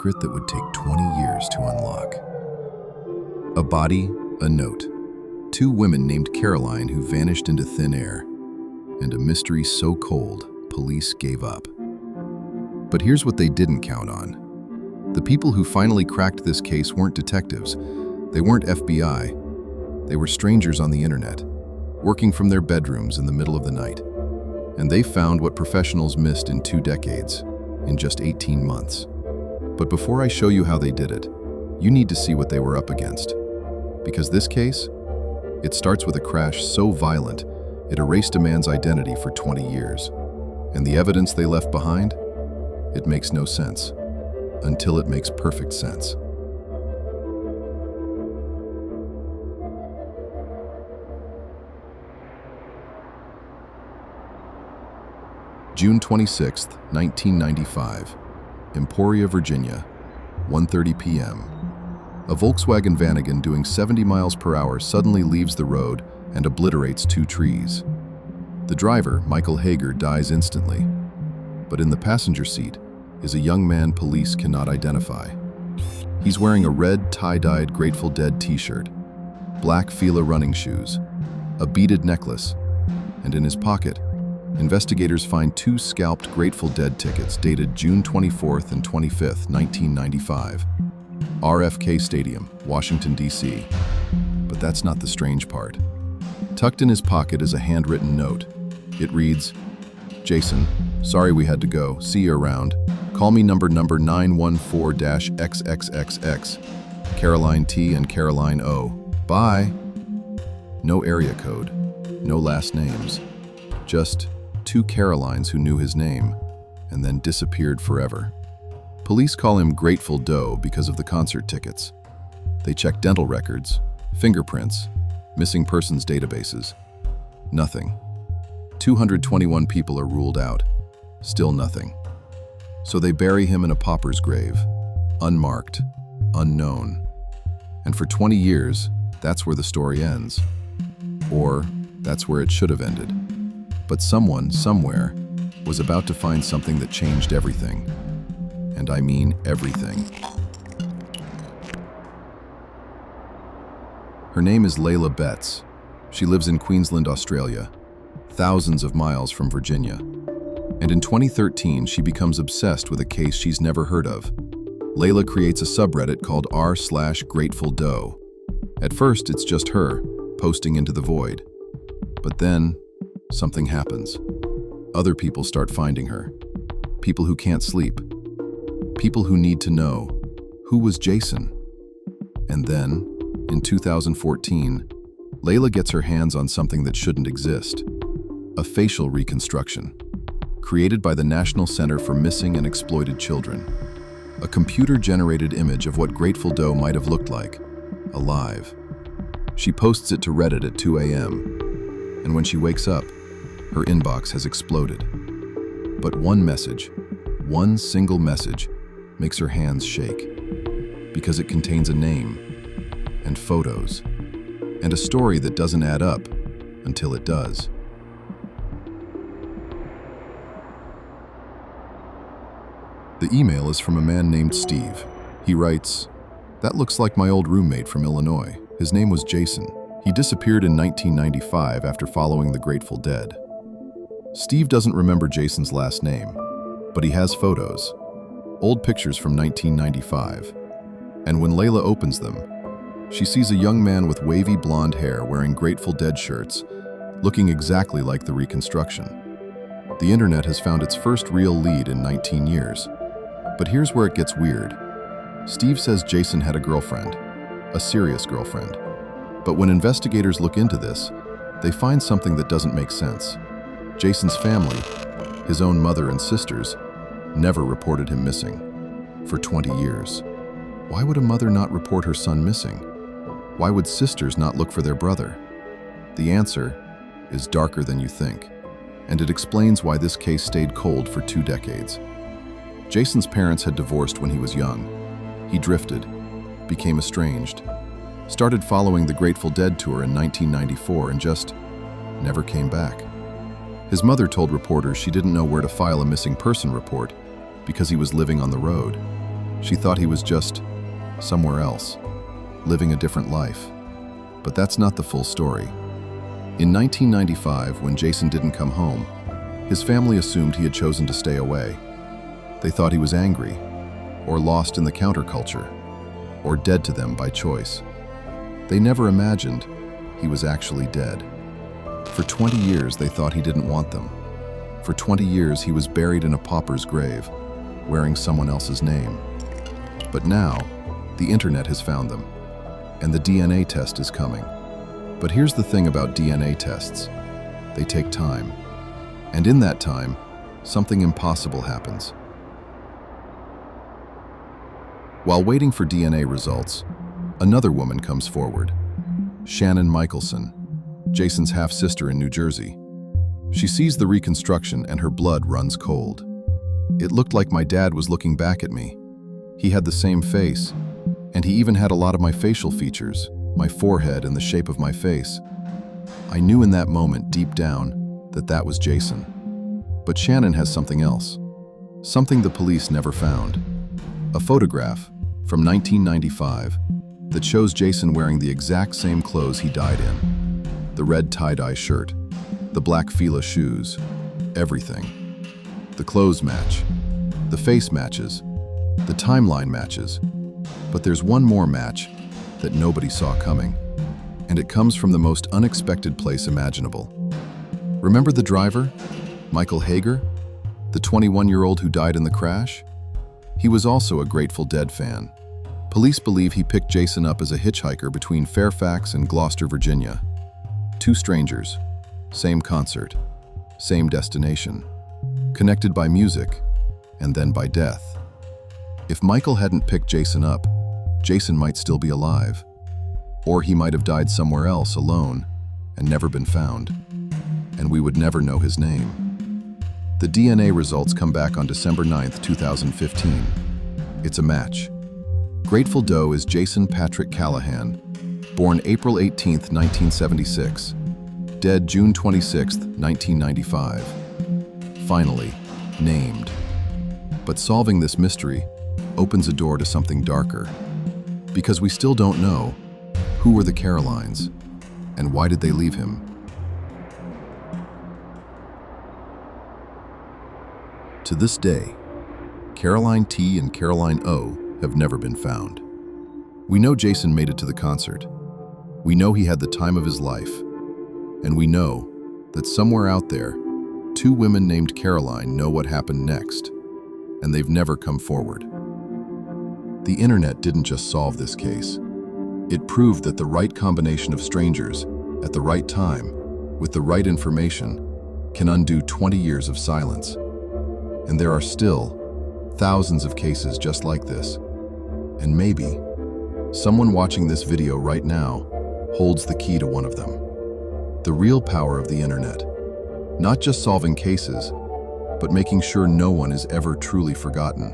secret that would take 20 years to unlock. A body, a note. Two women named Caroline who vanished into thin air. And a mystery so cold, police gave up. But here's what they didn't count on. The people who finally cracked this case weren't detectives. They weren't FBI. They were strangers on the internet, working from their bedrooms in the middle of the night. And they found what professionals missed in 2 decades, in just 18 months. But before I show you how they did it, you need to see what they were up against. Because this case, it starts with a crash so violent, it erased a man's identity for 20 years. And the evidence they left behind? It makes no sense, until it makes perfect sense. June 26, 1995, Emporia, Virginia, 1:30 p.m. A Volkswagen Vanagon doing 70 miles per hour suddenly leaves the road and obliterates 2 trees. The driver, Michael Hager, dies instantly, but in the passenger seat is a young man police cannot identify. He's wearing a red tie-dyed Grateful Dead t-shirt, black Fila running shoes, a beaded necklace, and in his pocket, investigators find 2 scalped Grateful Dead tickets dated June 24th and 25th, 1995. RFK Stadium, Washington, D.C. But that's not the strange part. Tucked in his pocket is a handwritten note. It reads, "Jason, sorry we had to go. See you around. Call me number 914-XXXX. Caroline T and Caroline O. Bye." No area code, no last names. Just 2 Carolines who knew his name and then disappeared forever. Police call him Grateful Doe because of the concert tickets. They check dental records, fingerprints, missing persons databases. Nothing. 221 people are ruled out. Still nothing. So they bury him in a pauper's grave, unmarked, unknown. And for 20 years, that's where the story ends. Or that's where it should have ended. But someone, somewhere, was about to find something that changed everything. And I mean everything. Her name is Layla Betts. She lives in Queensland, Australia, thousands of miles from Virginia. And in 2013, she becomes obsessed with a case she's never heard of. Layla creates a subreddit called r/Grateful Doe. At first, it's just her, posting into the void. But then, something happens. Other people start finding her. People who can't sleep. People who need to know, who was Jason? And then, in 2014, Layla gets her hands on something that shouldn't exist. A facial reconstruction, created by the National Center for Missing and Exploited Children. A computer-generated image of what Grateful Doe might have looked like, alive. She posts it to Reddit at 2 a.m., and when she wakes up, her inbox has exploded. But one message, one single message, makes her hands shake, because it contains a name, and photos, and a story that doesn't add up until it does. The email is from a man named Steve. He writes, "That looks like my old roommate from Illinois. His name was Jason. He disappeared in 1995 after following the Grateful Dead." Steve doesn't remember Jason's last name, but he has photos, old pictures from 1995. And when Layla opens them, she sees a young man with wavy blonde hair wearing Grateful Dead shirts, looking exactly like the reconstruction. The internet has found its first real lead in 19 years. But here's where it gets weird. Steve says Jason had a girlfriend, a serious girlfriend. But when investigators look into this, they find something that doesn't make sense. Jason's family, his own mother and sisters, never reported him missing for 20 years. Why would a mother not report her son missing? Why would sisters not look for their brother? The answer is darker than you think, and it explains why this case stayed cold for 2 decades. Jason's parents had divorced when he was young. He drifted, became estranged, started following the Grateful Dead tour in 1994 and just never came back. His mother told reporters she didn't know where to file a missing person report because he was living on the road. She thought he was just somewhere else, living a different life. But that's not the full story. In 1995, when Jason didn't come home, his family assumed he had chosen to stay away. They thought he was angry, or lost in the counterculture, or dead to them by choice. They never imagined he was actually dead. For 20 years, they thought he didn't want them. For 20 years, he was buried in a pauper's grave, wearing someone else's name. But now, the internet has found them, and the DNA test is coming. But here's the thing about DNA tests. They take time. And in that time, something impossible happens. While waiting for DNA results, another woman comes forward. Shannon Michelson, Jason's half-sister in New Jersey. She sees the reconstruction and her blood runs cold. It looked like my dad was looking back at me. He had the same face, and he even had a lot of my facial features, my forehead and the shape of my face. I knew in that moment, deep down, that that was Jason. But Shannon has something else. Something the police never found. A photograph from 1995 that shows Jason wearing the exact same clothes he died in. The red tie-dye shirt, the black Fila shoes, everything. The clothes match, the face matches, the timeline matches. But there's one more match that nobody saw coming, and it comes from the most unexpected place imaginable. Remember the driver, Michael Hager, the 21-year-old who died in the crash? He was also a Grateful Dead fan. Police believe he picked Jason up as a hitchhiker between Fairfax and Gloucester, Virginia. Two strangers, same concert, same destination, connected by music, and then by death. If Michael hadn't picked Jason up, Jason might still be alive. Or he might have died somewhere else alone and never been found. And we would never know his name. The DNA results come back on December 9th, 2015. It's a match. Grateful Doe is Jason Patrick Callahan, born April 18th, 1976, dead June 26th, 1995. Finally, named. But solving this mystery opens a door to something darker. Because we still don't know who were the Carolines and why did they leave him. To this day, Caroline T and Caroline O have never been found. We know Jason made it to the concert. We know he had the time of his life. And we know that somewhere out there, two women named Caroline know what happened next, and they've never come forward. The internet didn't just solve this case. It proved that the right combination of strangers at the right time with the right information can undo 20 years of silence. And there are still thousands of cases just like this. And maybe someone watching this video right now holds the key to one of them. The real power of the internet, not just solving cases, but making sure no one is ever truly forgotten.